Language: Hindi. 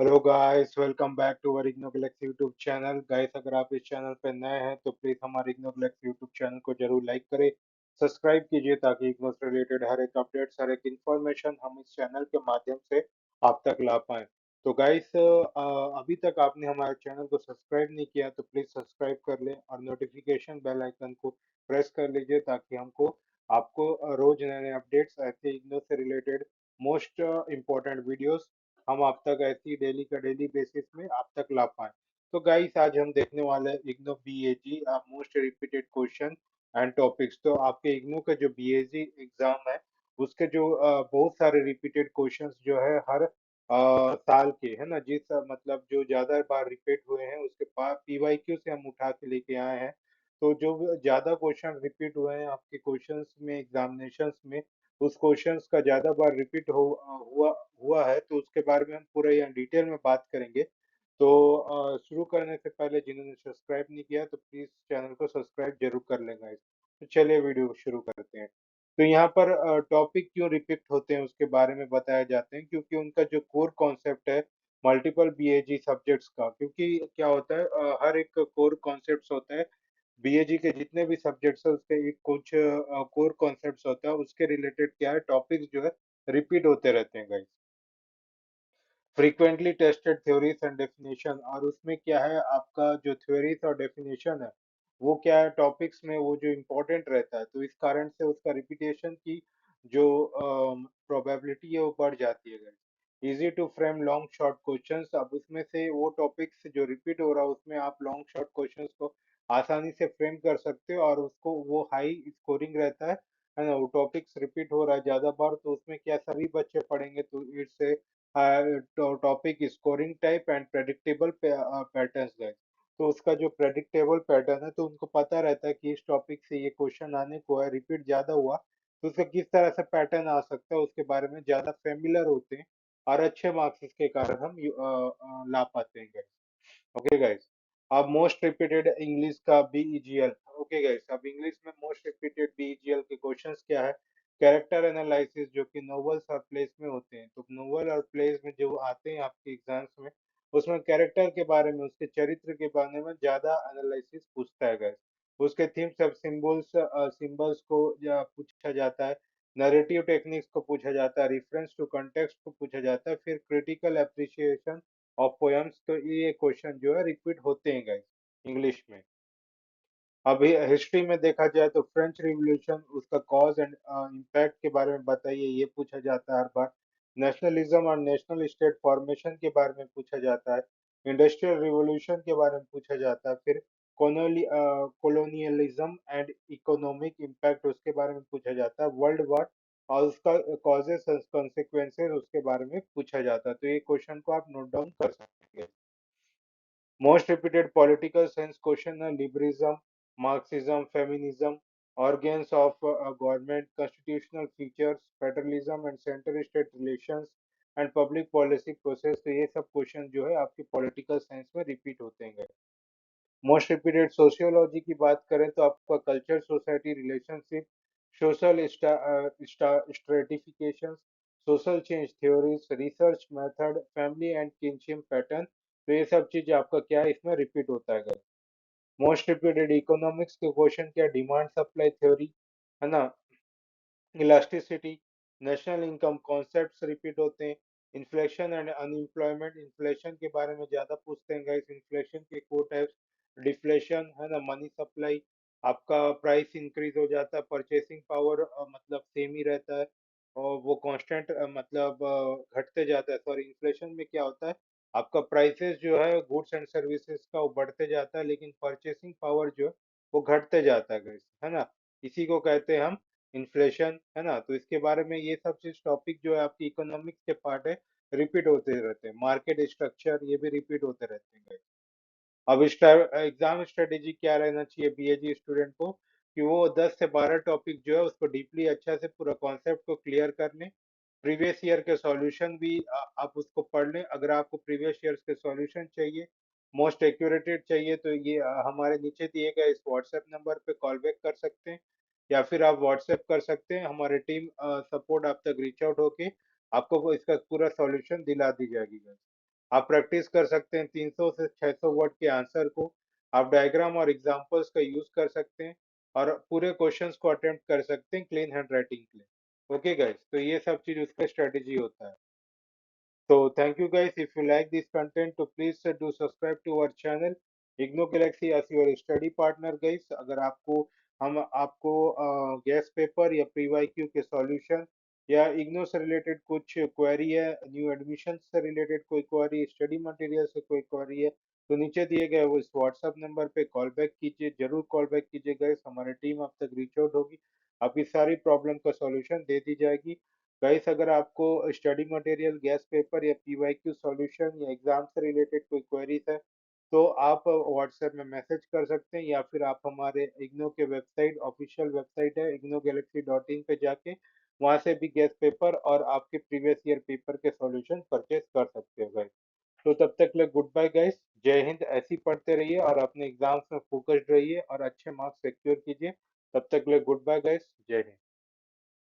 Hello guys, welcome back to our IGNOU galaxy YouTube channel. Guys, अगर आप इस चैनल पे नए हैं तो प्लीज हमारे इग्नो गैलेक्सी यूट्यूब चैनल को जरूर लाइक करें, सब्सक्राइब कीजिए ताकि इग्नो से रिलेटेड हर एक अपडेट्स, हर एक इंफॉर्मेशन हम इस चैनल के माध्यम से आप तक ला पाएं। तो गाइस, अभी तक आपने हमारे चैनल को सब्सक्राइब नहीं किया तो प्लीज सब्सक्राइब कर लें और नोटिफिकेशन बेल आइकन को प्रेस कर लीजिए ताकि हमको आपको रोज नए नए अपडेट्स ऐसे इग्नो से रिलेटेड मोस्ट इम्पोर्टेंट वीडियोस हम आप तक ऐसी डेली का डेली बेसिस में आप तक ला पाए। तो गाइस, आज हम देखने वाले हैं IGNOU BAG most repeated question and topics. तो आपके इग्नो का जो बीएजी एग्जाम है उसके जो बहुत सारे रिपीटेड क्वेश्चंस जो है हर साल के है ना, जिस मतलब जो ज्यादा बार रिपीट हुए हैं उसके पास पीवाईक्यू से हम उठा के लेके आए हैं। तो जो ज्यादा क्वेश्चन रिपीट हुए हैं आपके क्वेश्चंस में एग्जामिनेशंस में, उस क्वेश्चंस का ज्यादा बार रिपीट हुआ हुआ है तो उसके बारे में हम पूरा यहाँ डिटेल में बात करेंगे। तो शुरू करने से पहले जिन्होंने सब्सक्राइब नहीं किया तो प्लीज चैनल को सब्सक्राइब जरूर कर लेंगे। तो चलिए वीडियो शुरू करते हैं। तो यहाँ पर टॉपिक क्यों रिपीट होते हैं उसके बारे में बताया जाते हैं, क्योंकि उनका जो कोर कॉन्सेप्ट है मल्टीपल बीएजी सब्जेक्ट्स का। क्योंकि क्या होता है, हर एक कोर कॉन्सेप्ट्स होता है, बीएजी के जितने भी सब्जेक्ट्स है उसके एक कुछ कोर कॉन्सेप्ट्स होता है, उसके रिलेटेड क्या है टॉपिक्स जो है रिपीट होते रहते हैं guys. Frequently tested theories and definition, और उसमें क्या है आपका जो थ्योरीज और डेफिनेशन है वो क्या है टॉपिक्स में वो जो इम्पोर्टेंट रहता है, तो इस कारण से उसका रिपीटेशन की जो प्रोबेबिलिटी है वो बढ़ जाती है guys. Easy to frame long short questions, अब उसमें से वो टॉपिक्स जो रिपीट हो रहा है उसमें आप लॉन्ग शॉर्ट क्वेश्चंस को आसानी से फ्रेम कर सकते हो और उसको वो हाई स्कोरिंग रहता है ना। वो टॉपिक्स रिपीट हो रहा है ज्यादा बार तो उसमें क्या सभी बच्चे पढ़ेंगे तो it's topic scoring type and predictable patterns है। तो उसका जो प्रेडिक्टेबल पैटर्न है तो उनको पता रहता है कि इस टॉपिक से ये क्वेश्चन आने को है, रिपीट ज्यादा हुआ तो उसका किस तरह से पैटर्न आ सकता है उसके बारे में ज्यादा फेमिलर होते हैं और अच्छे मार्क्स के कारण हम ला पाते हैं। ओके गाइस, अब मोस्ट रिपीटेड इंग्लिश का बीईजीएल। ओके गाइस, अब इंग्लिश में मोस्ट रिपीटेड बीईजीएल के क्वेश्चंस क्या है। कैरेक्टर एनालिसिस, जो कि नॉवेल्स और प्लेस में होते हैं, तो नॉवेल और प्लेस में जो आते हैं आपके एग्जाम्स में उसमें कैरेक्टर के बारे में, उसके चरित्र के बारे में ज्यादा एनालिसिस पूछता है गाइस। उसके थीम्स ऑफ सिंबल्स सिंबल्स को पूछा जाता है। नरेटिव टेक्निक्स को पूछा जाता है, रेफरेंस टू कॉन्टेक्स्ट को पूछा जाता है, फिर क्रिटिकल एप्रिसिएशन और पोयम्स। तो ये क्वेश्चन जो है रिपीट होते हैं गाइस इंग्लिश में। अभी हिस्ट्री में देखा जाए तो फ्रेंच रिवॉल्यूशन, उसका कॉज एंड इम्पैक्ट के बारे में बताइए, ये पूछा जाता है हर बार। नेशनलिज्म और नेशनल स्टेट फॉर्मेशन के बारे में पूछा जाता है। इंडस्ट्रियल रिवॉल्यूशन के बारे में पूछा जाता है। फिर कॉलोनियलिज्म एंड इकोनॉमिक इम्पैक्ट उसके बारे में पूछा जाता है। वर्ल्ड वॉर और उसका कॉजेस एंड कॉन्सिक्वेंसेस उसके बारे में पूछा जाता है। तो ये क्वेश्चन को आप नोट डाउन कर सकते हैं। Most repeated political science question are liberalism, Marxism, feminism, organs of government, constitutional features, federalism and center-state relations and public policy process। तो ये सब क्वेश्चन जो है आपके पॉलिटिकल साइंस में रिपीट होते हैं। मोस्ट रिपीटेड सोशियोलॉजी की बात करें तो आपका culture, society, relationship, social stratification, social change theories, research method, family and kinship pattern. तो ये सब चीज आपका क्या है इसमें रिपीट होता है। मोस्ट रिपीटेड इकोनॉमिक्स के क्वेश्चन क्या, डिमांड सप्लाई थ्योरी है ना, elasticity, national income concepts repeat होते हैं। इन्फ्लेशन एंड अनएम्प्लॉयमेंट, इन्फ्लेशन के बारे में ज्यादा पूछते हैं गाइस। इन्फ्लेशन के कोर टाइप्स, डिफ्लेशन है ना, मनी सप्लाई, आपका प्राइस इंक्रीज हो जाता है, परचेसिंग पावर मतलब सेम ही रहता है और वो कांस्टेंट मतलब घटते जाता है। सॉरी, इन्फ्लेशन में क्या होता है आपका प्राइसेस जो है गुड्स एंड सर्विसेज का वो बढ़ते जाता है लेकिन परचेसिंग पावर जो है वो घटते जाता है guys, है ना। इसी को कहते हैं हम इन्फ्लेशन, है ना। तो इसके बारे में ये सब चीज टॉपिक जो है आपकी इकोनॉमिक्स के पार्ट है, रिपीट होते रहते हैं। मार्केट स्ट्रक्चर ये भी रिपीट होते रहते हैं guys। अब एग्जाम स्ट्रेटेजी क्या रहना चाहिए बीएजी स्टूडेंट को, कि वो 10 से 12 टॉपिक जो है उसको डीपली अच्छा से पूरा कॉन्सेप्ट को क्लियर कर लें। प्रीवियस ईयर के सॉल्यूशन भी आप उसको पढ़ लें। अगर आपको प्रीवियस ईयर के सॉल्यूशन चाहिए, मोस्ट एक्यूरेटेड चाहिए, तो ये हमारे नीचे दिए गए इस व्हाट्सएप नंबर पे कॉल बैक कर सकते हैं या फिर आप व्हाट्सएप कर सकते हैं। हमारे टीम सपोर्ट आप तक रीच आउट होके आपको इसका पूरा सॉल्यूशन दिला दी जाएगी। आप प्रैक्टिस कर सकते हैं 300 से 600 वर्ड के आंसर को। आप डायग्राम और एग्जांपल्स का यूज कर सकते हैं और पूरे क्वेश्चंस को अटेम्प्ट कर सकते हैं क्लीन हैंड राइटिंग के लिए। ओके गाइस, तो ये सब चीज उसका स्ट्रेटेजी होता है। So thank you guys. If you like this content, तो please do subscribe to our channel Igno Galaxy as your study partner guys. अगर आपको हम आपको गैस पेपर या PYQ के सॉल्यूशन या इग्नो से रिलेटेड कुछ क्वेरी है, न्यू एडमिशन से रिलेटेड कोई क्वेरी, स्टडी मटेरियल से कोई क्वेरी है, तो नीचे दिए गए वो इस व्हाट्सएप नंबर पे कॉल बैक कीजिए, जरूर कॉल बैक कीजिए गाइस। हमारी टीम आप तक रीच आउट होगी, आपकी सारी प्रॉब्लम का सॉल्यूशन दे दी जाएगी। गाइस अगर आपको स्टडी मटेरियल, गैस पेपर या पीवाईक्यू सॉल्यूशन या एग्जाम से रिलेटेड कोई क्वेरीज है, तो आप व्हाट्सएप में मैसेज कर सकते हैं या फिर आप हमारे इग्नो के वेबसाइट, ऑफिशियल वेबसाइट है ignogalaxy.in पे जाके वहां से भी गैस पेपर और आपके प्रीवियस ईयर पेपर के सॉल्यूशन परचेज कर सकते हो गाइस। तो तब तक ले गुड बाय गाइस। जय हिंद। ऐसे ही पढ़ते रहिए और अपने एग्जाम्स में फोकस्ड रहिए और अच्छे मार्क्स सिक्योर कीजिए। तब तक ले गुड बाय गाइस। जय हिंद।